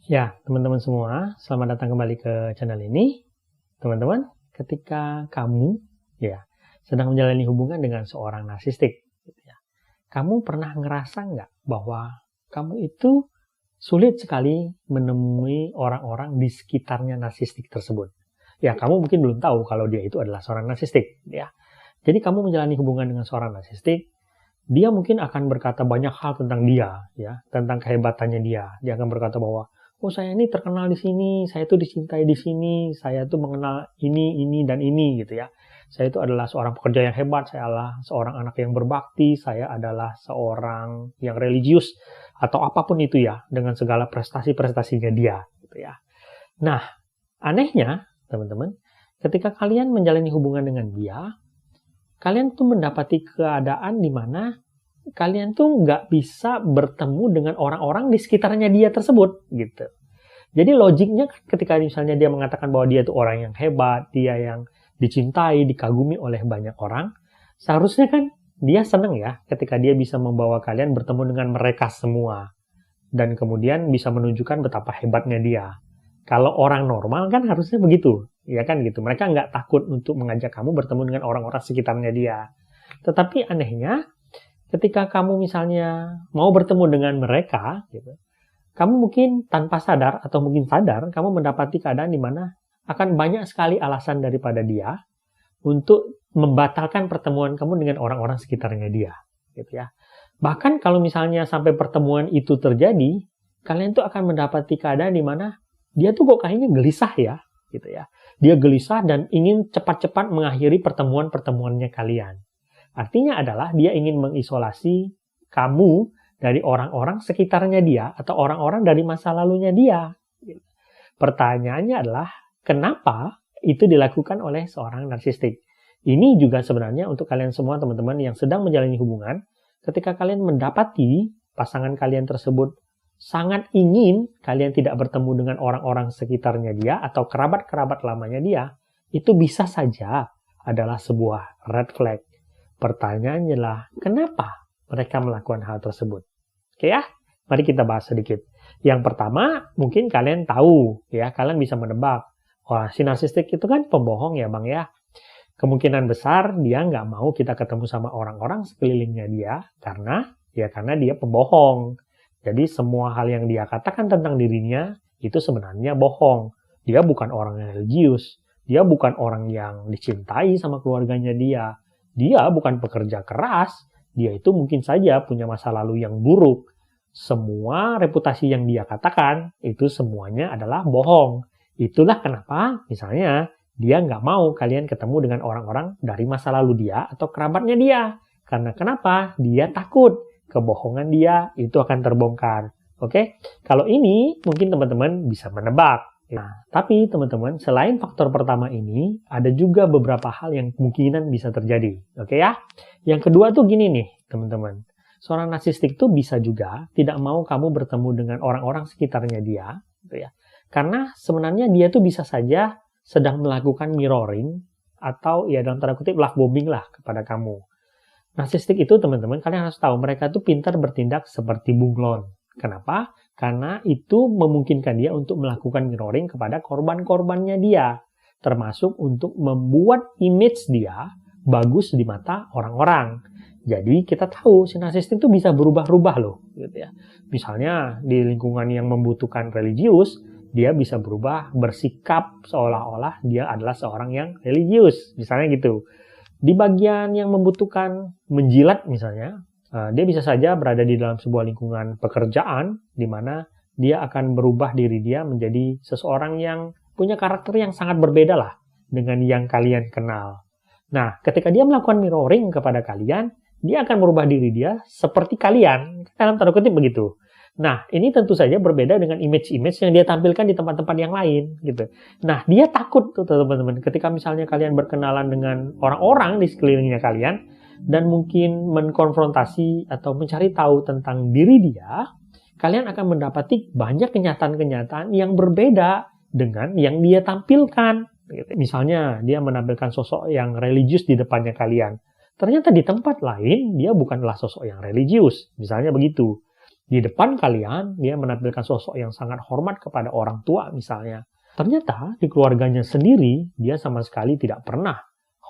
Ya, teman-teman semua, selamat datang kembali ke channel ini. Teman-teman, ketika kamu sedang menjalani hubungan dengan seorang narsistik, kamu pernah ngerasa nggak bahwa kamu itu sulit sekali menemui orang-orang di sekitarnya narsistik tersebut? Ya, kamu mungkin belum tahu kalau dia itu adalah seorang narsistik, ya. Jadi kamu menjalani hubungan dengan seorang narsistik, dia mungkin akan berkata banyak hal tentang dia, ya, tentang kehebatannya dia. Dia akan berkata bahwa, oh saya ini terkenal di sini, saya tuh dicintai di sini, saya tuh mengenal ini, dan ini, gitu ya. Saya itu adalah seorang pekerja yang hebat, saya adalah seorang anak yang berbakti, saya adalah seorang yang religius, atau apapun itu ya, dengan segala prestasi-prestasinya dia, gitu ya. Nah, anehnya, teman-teman, ketika kalian menjalani hubungan dengan dia, kalian tuh mendapati keadaan di mana kalian tuh nggak bisa bertemu dengan orang-orang di sekitarnya dia tersebut, gitu. Jadi logiknya ketika misalnya dia mengatakan bahwa dia itu orang yang hebat, dia yang dicintai, dikagumi oleh banyak orang, seharusnya kan dia senang ya ketika dia bisa membawa kalian bertemu dengan mereka semua. Dan kemudian bisa menunjukkan betapa hebatnya dia. Kalau orang normal kan harusnya begitu, ya kan gitu. Mereka nggak takut untuk mengajak kamu bertemu dengan orang-orang sekitarnya dia. Tetapi anehnya, ketika kamu misalnya mau bertemu dengan mereka, gitu, kamu mungkin tanpa sadar atau mungkin sadar, kamu mendapati keadaan di mana akan banyak sekali alasan daripada dia untuk membatalkan pertemuan kamu dengan orang-orang sekitarnya dia, gitu ya. Bahkan kalau misalnya sampai pertemuan itu terjadi, kalian tuh akan mendapati keadaan di mana dia tuh kok kayaknya gelisah ya, gitu ya. Dia gelisah dan ingin cepat-cepat mengakhiri pertemuan-pertemuannya kalian. Artinya adalah dia ingin mengisolasi kamu dari orang-orang sekitarnya dia atau orang-orang dari masa lalunya dia. Pertanyaannya adalah, kenapa itu dilakukan oleh seorang narsistik? Ini juga sebenarnya untuk kalian semua teman-teman yang sedang menjalani hubungan, ketika kalian mendapati pasangan kalian tersebut sangat ingin kalian tidak bertemu dengan orang-orang sekitarnya dia atau kerabat-kerabat lamanya dia, itu bisa saja adalah sebuah red flag. Pertanyaannya adalah, kenapa mereka melakukan hal tersebut? Oke ya, mari kita bahas sedikit. Yang pertama, mungkin kalian tahu, ya, kalian bisa menebak. Wah, si narsistik itu kan pembohong ya bang ya. Kemungkinan besar dia nggak mau kita ketemu sama orang-orang sekelilingnya dia, karena dia pembohong. Jadi semua hal yang dia katakan tentang dirinya, itu sebenarnya bohong. Dia bukan orang yang religius, dia bukan orang yang dicintai sama keluarganya dia. Dia bukan pekerja keras, dia itu mungkin saja punya masa lalu yang buruk. Semua reputasi yang dia katakan, itu semuanya adalah bohong. Itulah kenapa, misalnya, dia nggak mau kalian ketemu dengan orang-orang dari masa lalu dia atau kerabatnya dia. Karena kenapa? Dia takut kebohongan dia itu akan terbongkar. Oke? Kalau ini, mungkin teman-teman bisa menebak. Nah, tapi teman-teman, selain faktor pertama ini, ada juga beberapa hal yang kemungkinan bisa terjadi. Oke ya? Yang kedua tuh gini nih, teman-teman. Seorang narsistik tuh bisa juga tidak mau kamu bertemu dengan orang-orang sekitarnya dia, gitu ya. Karena sebenarnya dia tuh bisa saja sedang melakukan mirroring atau ya dalam tanda kutip love bombing lah kepada kamu. Narsistik itu teman-teman, kalian harus tahu mereka tuh pintar bertindak seperti bunglon. Kenapa? Karena itu memungkinkan dia untuk melakukan mirroring kepada korban-korbannya dia. Termasuk untuk membuat image dia bagus di mata orang-orang. Jadi kita tahu si narsistik itu bisa berubah-ubah loh. Gitu ya. Misalnya di lingkungan yang membutuhkan religius, dia bisa berubah bersikap seolah-olah dia adalah seorang yang religius. Misalnya gitu. Di bagian yang membutuhkan menjilat misalnya, dia bisa saja berada di dalam sebuah lingkungan pekerjaan di mana dia akan berubah diri dia menjadi seseorang yang punya karakter yang sangat berbeda lah dengan yang kalian kenal. Nah, ketika dia melakukan mirroring kepada kalian, dia akan merubah diri dia seperti kalian, dalam tanda kutip begitu. Nah, ini tentu saja berbeda dengan image-image yang dia tampilkan di tempat-tempat yang lain, gitu. Nah, dia takut tuh teman-teman, ketika misalnya kalian berkenalan dengan orang-orang di sekelilingnya kalian, dan mungkin mengkonfrontasi atau mencari tahu tentang diri dia, kalian akan mendapati banyak kenyataan-kenyataan yang berbeda dengan yang dia tampilkan. Misalnya, dia menampilkan sosok yang religius di depannya kalian. Ternyata di tempat lain, dia bukanlah sosok yang religius. Misalnya begitu. Di depan kalian, dia menampilkan sosok yang sangat hormat kepada orang tua misalnya. Ternyata di keluarganya sendiri, dia sama sekali tidak pernah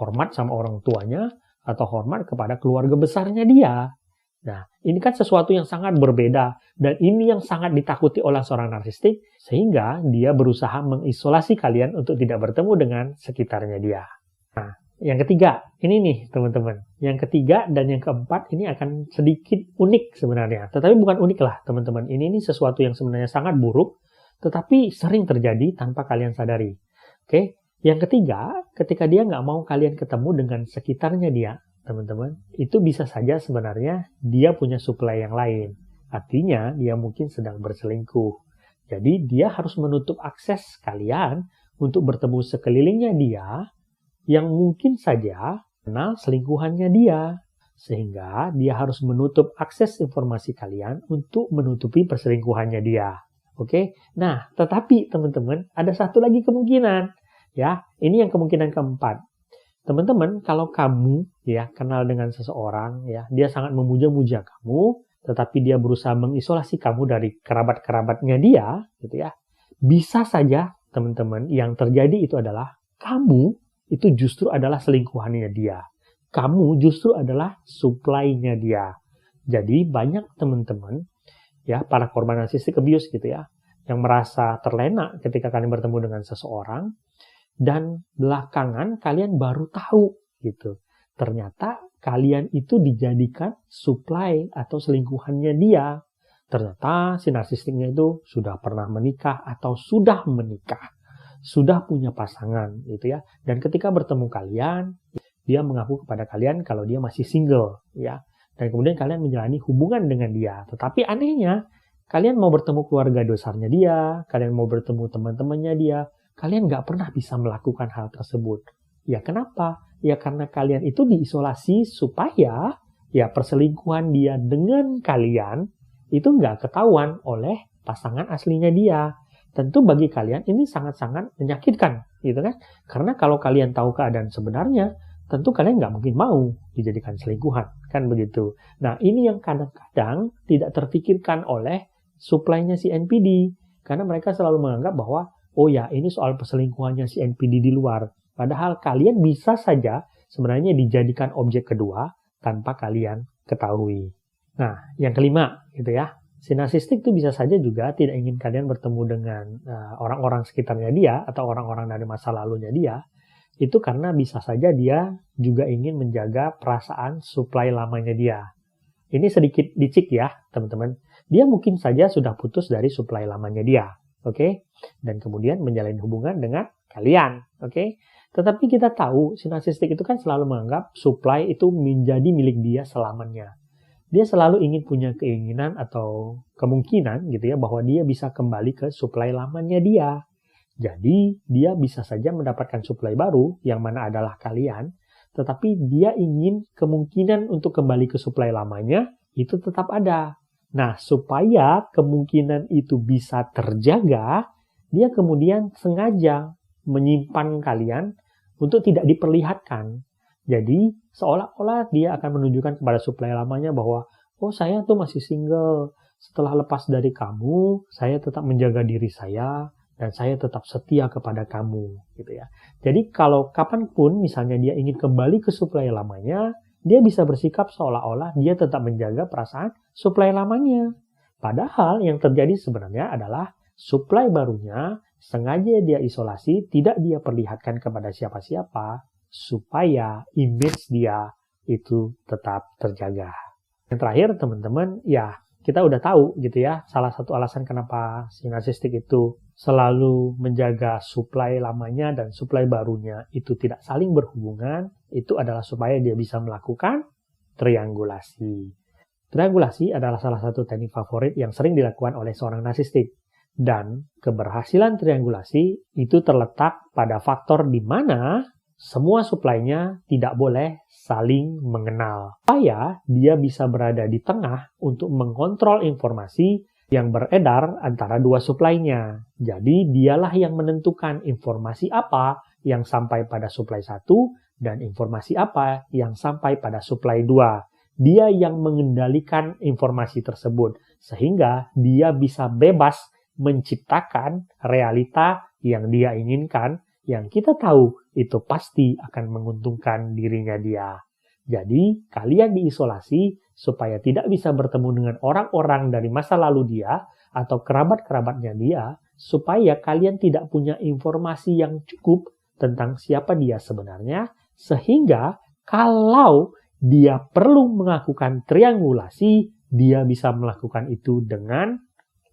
hormat sama orang tuanya atau hormat kepada keluarga besarnya dia. Nah, ini kan sesuatu yang sangat berbeda dan ini yang sangat ditakuti oleh seorang narsistik sehingga dia berusaha mengisolasi kalian untuk tidak bertemu dengan sekitarnya dia. Nah, yang ketiga, ini nih teman-teman. Yang ketiga dan yang keempat ini akan sedikit unik sebenarnya. Tetapi bukan unik lah teman-teman. Ini sesuatu yang sebenarnya sangat buruk, tetapi sering terjadi tanpa kalian sadari. Oke, yang ketiga, ketika dia nggak mau kalian ketemu dengan sekitarnya dia, teman-teman, itu bisa saja sebenarnya dia punya supply yang lain. Artinya dia mungkin sedang berselingkuh. Jadi dia harus menutup akses kalian untuk bertemu sekelilingnya dia yang mungkin saja kenal selingkuhannya dia. Sehingga dia harus menutup akses informasi kalian untuk menutupi perselingkuhannya dia. Oke? Nah, tetapi teman-teman, ada satu lagi kemungkinan. Ya, ini yang kemungkinan keempat. Teman-teman, kalau kamu ya kenal dengan seseorang, ya dia sangat memuja-muja kamu, tetapi dia berusaha mengisolasi kamu dari kerabat-kerabatnya dia, gitu ya. Bisa saja, teman-teman, yang terjadi itu adalah kamu itu justru adalah selingkuhannya dia. Kamu justru adalah supply-nya dia. Jadi banyak teman-teman, ya para korban narcissistic abuse gitu ya, yang merasa terlena ketika kalian bertemu dengan seseorang, dan belakangan kalian baru tahu gitu. Ternyata kalian itu dijadikan supply atau selingkuhannya dia. Ternyata si narsistiknya itu sudah pernah menikah atau sudah menikah. Sudah punya pasangan gitu ya. Dan ketika bertemu kalian, dia mengaku kepada kalian kalau dia masih single ya. Dan kemudian kalian menjalani hubungan dengan dia. Tetapi anehnya, kalian mau bertemu keluarga besarnya dia, kalian mau bertemu teman-temannya dia, kalian nggak pernah bisa melakukan hal tersebut. Ya kenapa? Ya karena kalian itu diisolasi supaya ya perselingkuhan dia dengan kalian itu nggak ketahuan oleh pasangan aslinya dia. Tentu bagi kalian ini sangat-sangat menyakitkan, gitu kan? Karena kalau kalian tahu keadaan sebenarnya, tentu kalian nggak mungkin mau dijadikan selingkuhan, kan begitu. Nah, ini yang kadang-kadang tidak terpikirkan oleh supply-nya si NPD, karena mereka selalu menganggap bahwa oh ya, ini soal perselingkuhannya si NPD di luar. Padahal kalian bisa saja sebenarnya dijadikan objek kedua tanpa kalian ketahui. Nah, yang kelima, gitu ya. Si narsistik itu bisa saja juga tidak ingin kalian bertemu dengan orang-orang sekitarnya dia atau orang-orang dari masa lalunya dia. Itu karena bisa saja dia juga ingin menjaga perasaan supply lamanya dia. Ini sedikit dicik ya, teman-teman. Dia mungkin saja sudah putus dari supply lamanya dia. Oke? Dan kemudian menjalin hubungan dengan kalian. Oke? Tetapi kita tahu si narsistik itu kan selalu menganggap supply itu menjadi milik dia selamanya. Dia selalu ingin punya keinginan atau kemungkinan gitu ya bahwa dia bisa kembali ke supply lamanya dia. Jadi dia bisa saja mendapatkan supply baru yang mana adalah kalian, tetapi dia ingin kemungkinan untuk kembali ke supply lamanya itu tetap ada. Nah, supaya kemungkinan itu bisa terjaga, dia kemudian sengaja menyimpan kalian untuk tidak diperlihatkan. Jadi, seolah-olah dia akan menunjukkan kepada supply lamanya bahwa, oh saya tuh masih single. Setelah lepas dari kamu, saya tetap menjaga diri saya, dan saya tetap setia kepada kamu. Gitu ya. Jadi, kalau kapanpun misalnya dia ingin kembali ke supply lamanya, dia bisa bersikap seolah-olah dia tetap menjaga perasaan supply lamanya. Padahal yang terjadi sebenarnya adalah supply barunya sengaja dia isolasi, tidak dia perlihatkan kepada siapa-siapa, supaya image dia itu tetap terjaga. Yang terakhir teman-teman, ya kita udah tahu gitu ya, salah satu alasan kenapa si narsistik itu selalu menjaga supply lamanya dan supply barunya itu tidak saling berhubungan, itu adalah supaya dia bisa melakukan triangulasi. Triangulasi adalah salah satu teknik favorit yang sering dilakukan oleh seorang narsistik. Dan keberhasilan triangulasi itu terletak pada faktor di mana semua supply-nya tidak boleh saling mengenal. Supaya dia bisa berada di tengah untuk mengontrol informasi yang beredar antara dua supply-nya. Jadi dialah yang menentukan informasi apa yang sampai pada supply 1 dan informasi apa yang sampai pada supply 2. Dia yang mengendalikan informasi tersebut. sehingga dia bisa bebas menciptakan realita yang dia inginkan, yang kita tahu itu pasti akan menguntungkan dirinya dia. Jadi, kalian diisolasi supaya tidak bisa bertemu dengan orang-orang dari masa lalu dia atau kerabat-kerabatnya dia, supaya kalian tidak punya informasi yang cukup tentang siapa dia sebenarnya, sehingga kalau dia perlu melakukan triangulasi, dia bisa melakukan itu dengan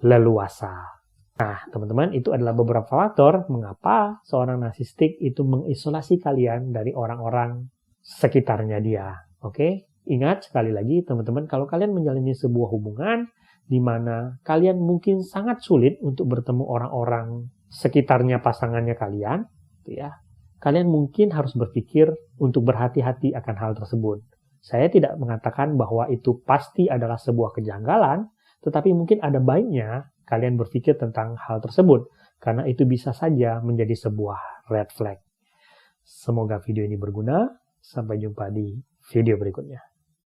leluasa. Nah, teman-teman, itu adalah beberapa faktor mengapa seorang narsistik itu mengisolasi kalian dari orang-orang sekitarnya dia. Oke? Ingat sekali lagi, teman-teman, kalau kalian menjalani sebuah hubungan di mana kalian mungkin sangat sulit untuk bertemu orang-orang sekitarnya pasangannya kalian, ya, kalian mungkin harus berpikir untuk berhati-hati akan hal tersebut. Saya tidak mengatakan bahwa itu pasti adalah sebuah kejanggalan, tetapi mungkin ada baiknya kalian berpikir tentang hal tersebut, karena itu bisa saja menjadi sebuah red flag. Semoga video ini berguna. Sampai jumpa di video berikutnya.